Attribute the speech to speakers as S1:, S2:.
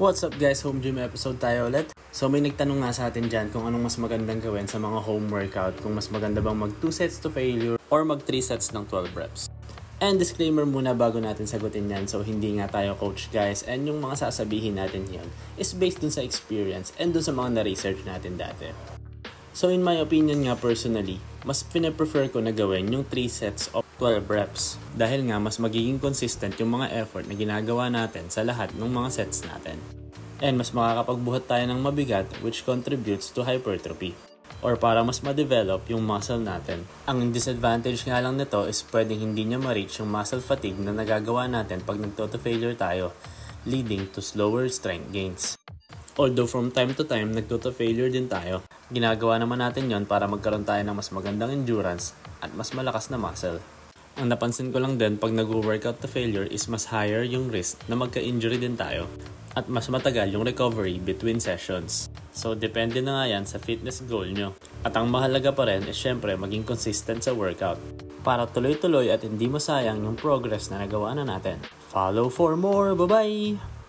S1: What's up guys, home gym episode tayo ulit. So may nagtanong nga sa atin dyan kung anong mas magandang gawin sa mga home workout. Kung mas maganda bang mag 2 sets to failure or mag 3 sets ng 12 reps. And disclaimer muna bago natin sagutin yan. So hindi nga tayo coach guys. And yung mga sasabihin natin yan is based dun sa experience and dun sa mga na-research natin dati. So in my opinion nga personally, mas pine-prefer ko na gawin yung 3 sets of 12 reps. Dahil nga mas magiging consistent yung mga effort na ginagawa natin sa lahat ng mga sets natin. And mas makakapagbuhat tayo ng mabigat which contributes to hypertrophy. Or para mas ma-develop yung muscle natin. Ang disadvantage nga lang nito is pwedeng hindi niya ma-reach yung muscle fatigue na nagagawa natin pag nagto-failure tayo, leading to slower strength gains. Although from time to time nagto-failure din tayo, ginagawa naman natin yon para magkaroon tayo ng mas magandang endurance at mas malakas na muscle. Ang napansin ko lang din pag nag-workout to failure is mas higher yung risk na magka-injury din tayo at mas matagal yung recovery between sessions. So depende na nga yan sa fitness goal nyo. At ang mahalaga pa rin is syempre maging consistent sa workout para tuloy-tuloy at hindi masayang yung progress na nagawa na natin. Follow for more! Bye-bye!